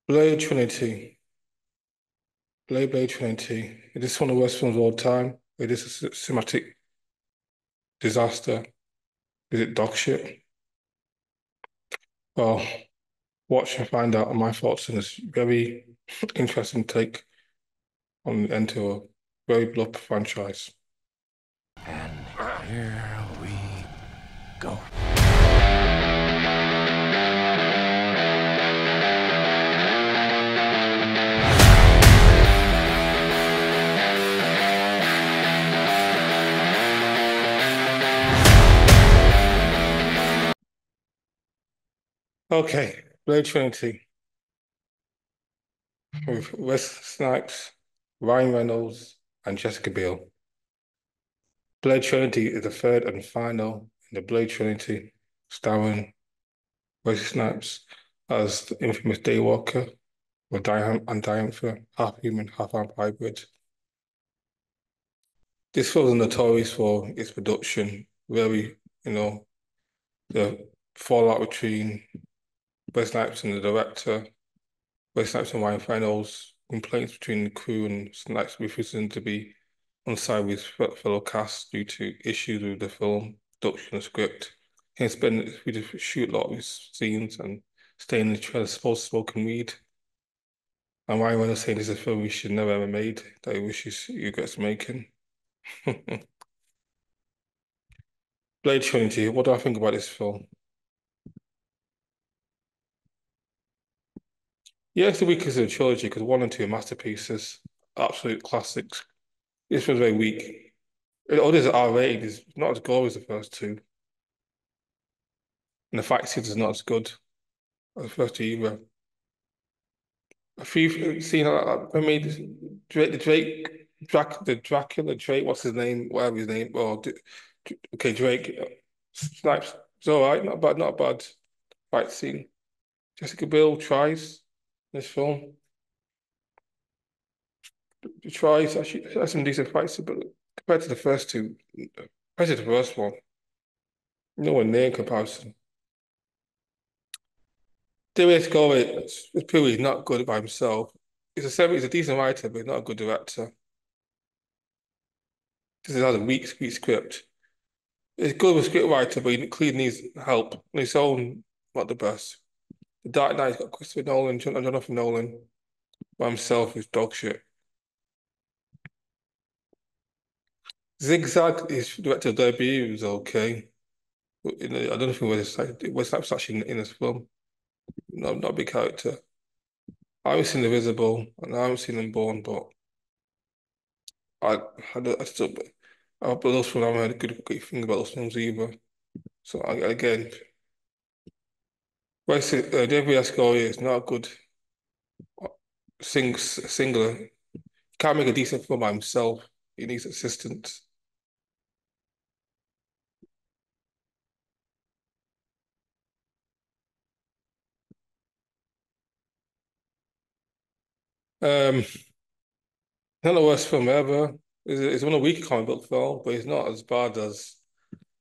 Blade Trinity. Blade Trinity. It is one of the worst films of all time. It is a cinematic disaster. Is it dog shit? Well, watch and find out my thoughts on this very interesting take on the end to a very beloved franchise. And here we go. Okay, Blade Trinity with Wesley Snipes, Ryan Reynolds, and Jessica Biel. Blade Trinity is the third and final in the Blade Trinity, starring Wesley Snipes as the infamous Daywalker, or Diantha, half human, half amp hybrid. This film is notorious for its production, very, the fallout between Wesley Snipes and the director, Wesley Snipes and Ryan Reynolds, complaints between the crew and Snipes refusing to be on side with his fellow cast due to issues with the film, production and script. He spent we to shoot a lot of his scenes and stay in the trailer supposed to smoke and weed. And Ryan Reynolds saying this is a film we should never ever made, that he wishes he regrets making. Blade Trinity, what do I think about this film? Yeah, it's the weakest of the trilogy because one and two are masterpieces, absolute classics. This was very weak. Others are R-rated, it's not as gory as the first two. And the fight scenes is not as good as the first two either. A few seen I mean the Dracula Drake, what's his name? Whatever his name. Okay, Drake. Snipes. It's all right, not bad, not bad. Fight scene. Jessica Biel tries in this film. She tries actually has some decent fights, but compared to the first two, compared to the first one, nowhere near comparison. David Corey, it's purely not good by himself. He's a decent writer, but he's not a good director. This is a weak script. He's good with script writer, but he clearly needs help. On his own, not the best. The Dark Knight's got Christopher Nolan, Jonathan Nolan. By himself is dog shit. Zigzag, his director debut was okay. But, I don't know if it was actually in this film. Not a big character. I haven't seen The Visible and I haven't seen Unborn, but I I still but those films I haven't heard a good thing about those films either. So again, David Ascoria is not a good singer. He can't make a decent film by himself. He needs assistance. Not the worst film ever. It's one of the weaker comic book film, but it's not as bad as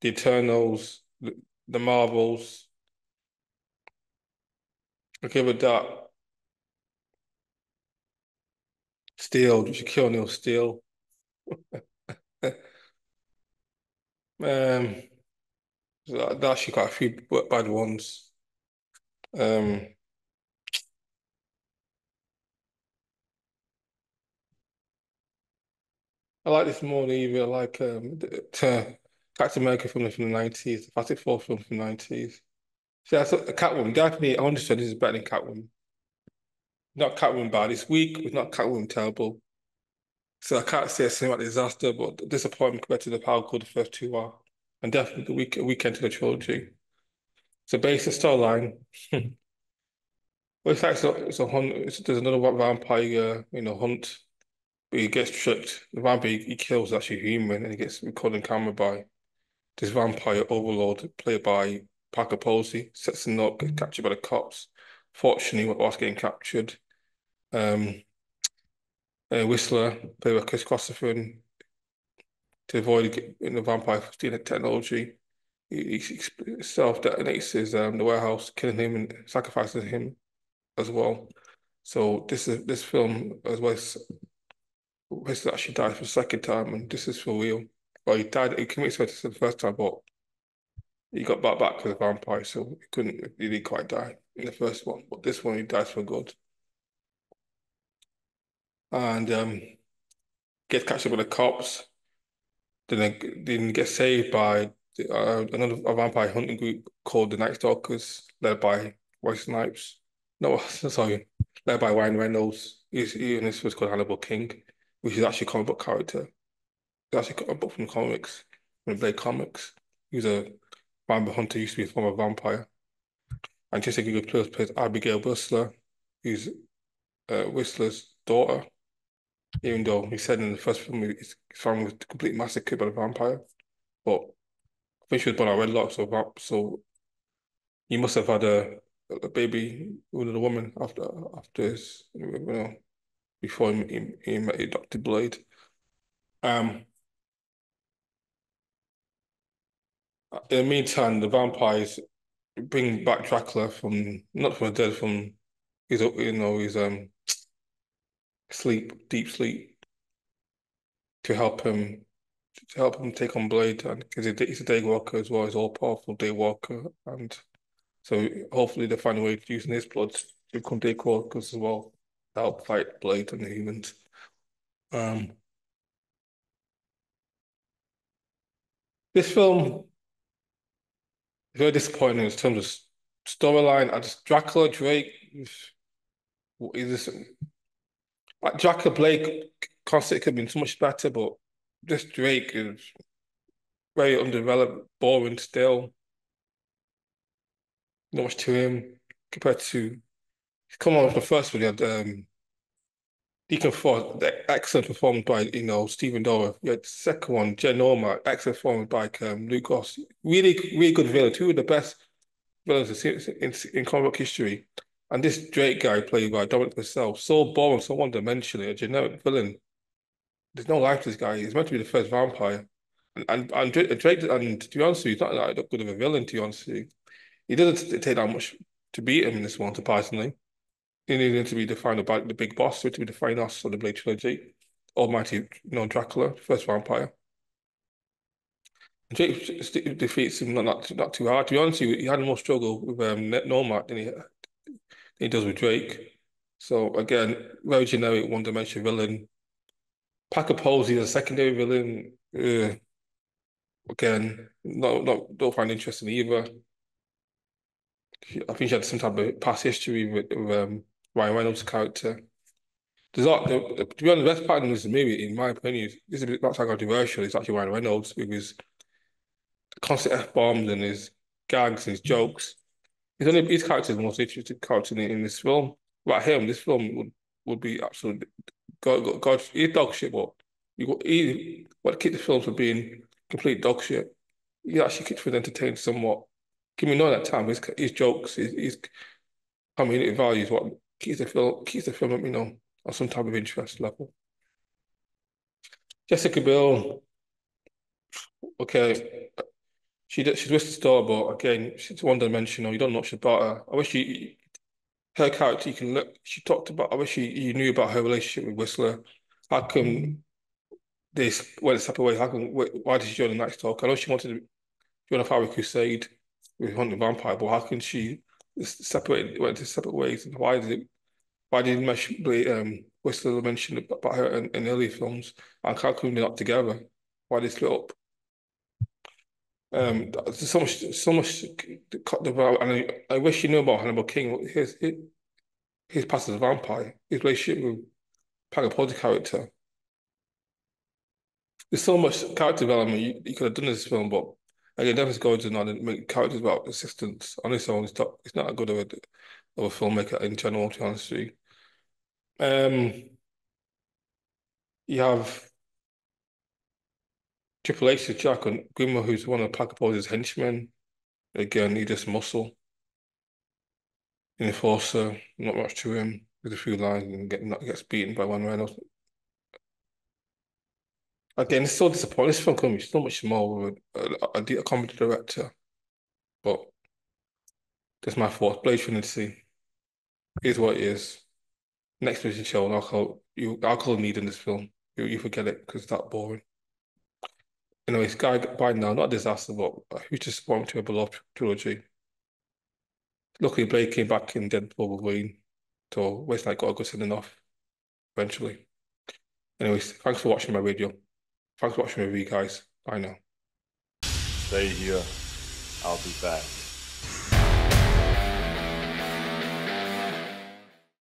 The Eternals, the Marvels. Okay, with that, Steel, Shaquille O'Neal Steel. Um, there's actually quite a few bad ones. Um, I like this more than even I like Captain America film from the 90s, the Fantastic Four film from the 90s. See, I thought Catwoman, definitely, I understand this is better than Catwoman. Not Catwoman bad, it's weak, but not Catwoman terrible. So I can't say a cinematic disaster, but disappointment compared to how good the first two are. And definitely weekend to the trilogy. So basic storyline. Well, it's a hunt. There's another vampire, hunt. But he gets tricked. The vampire he kills is actually human, and he gets recorded on camera by this vampire overlord, played by Parker Posey. Sets him up, gets captured by the cops. Fortunately, whilst getting captured, um, Whistler, played by Chris Christopher, to avoid the vampire stealing technology. He self detonates the warehouse, killing him and sacrificing him as well. So this film as well as Wesley actually died for the second time, and this is for real. Well, he died. He committed suicide the first time, but he got back as a vampire, so he couldn't really quite die in the first one. But this one, he dies for good, and gets captured by the cops. Then get saved by another a vampire hunting group called the Night Stalkers, led by Wesley Snipes. No, sorry, led by Ryan Reynolds. He and this was called Hannibal King, which is actually a comic book character. It's actually a book from the comics, from the Blade comics. He was a vampire hunter, used to be a former vampire. And Jessica Good plays Abigail Whistler, who's Whistler's daughter, even though he said in the first film his family was completely massacred by the vampire. But I think she was born at wedlock, so he must have had a baby with a woman after his, before he met Dr. Blade. Um, in the meantime, the vampires bring back Dracula from not from the dead, from his sleep, deep sleep, to help him take on Blade, and because he's a day walker as well, he's all powerful day walker, and so hopefully they find a way to using his blood to become day walkers as well, to help fight Blade and the humans. Um, this film is very disappointing in terms of storyline. I just Dracula Drake is this like Dracula Blake concept could have been so much better, but this Drake is very underdeveloped, boring still. Not much to him compared to come on with the first one. You had Deacon Ford, the excellent performance by Stephen Dorff. You had the second one, Jen Norma, excellent performance by Luke Goss. Really, really good villain. Two of the best villains in comic book history. And this Drake guy played by Dominic Purcell, so boring, so one-dimensional, a generic villain. There's no life to this guy. He's meant to be the first vampire. And Drake, and to be honest with you, he's not that good of a villain, to be honest with you. He doesn't take that much to beat him in this one, surprisingly. He needed to be defined by the big boss, to be the final boss of the Blade trilogy. Almighty, Dracula, first vampire. And Jake defeats him not too hard. To be honest with you, he had more struggle with Nomad than he does with Drake. So again, very generic one-dimensional villain. Packer Posey is a secondary villain. Again, don't find interesting either. I think she had some type of past history with Ryan Reynolds' character. To be honest, the best part of this movie, in my opinion, this is a bit not so controversial. It's actually Ryan Reynolds with his constant F bombs and his gags and his jokes. His character is the most interesting character in this film. Without him, this film would be absolute God. He's dog shit, but he what keep the film from being complete dog shit. He actually keeps it entertained somewhat. Give me know that time. His jokes, his comedic values, what keeps the film on some type of interest level. Jessica Biel, okay, she's Winston's daughter, but again, she's one dimensional. You don't know much about her. I wish her character you can look. She talked about. I wish you knew about her relationship with Whistler. How come they went a separate way? Why did she join the Night Stalk? I know she wanted to join a Fiery Crusade with Hunting Vampire, but how can she went to separate ways? And why did Whistler mention about her in early films? And how come they're not together? Why they split up? There's so much to cut about, and I wish you knew about Hannibal King. His past as a vampire, his relationship with Pagapod's character. There's so much character development you could have done in this film, but again, Dennis Gordon on and make characters about assistance on his own. It's not a good of a filmmaker in general, to be honest with you. You have Triple H's Jack and Grimmer, who's one of Pagapod's henchmen. Again, he just muscle. In the Enforcer, not much to him. With a few lines and gets beaten by one Reynolds. Again, it's so disappointing. This film could be so much more with a comedy director, but that's my fault. Blade Trinity is what it is. Next person show, and I'll call Need in this film. You forget it because it's that boring. Anyways, guy by now, not a disaster, but who's just wanting to a beloved trilogy. Luckily, Blade came back in Deadpool Wolverine, so West Knight got a good sending off eventually. Anyways, thanks for watching my video. Thanks for watching my review, guys. Bye now. Stay here. I'll be back.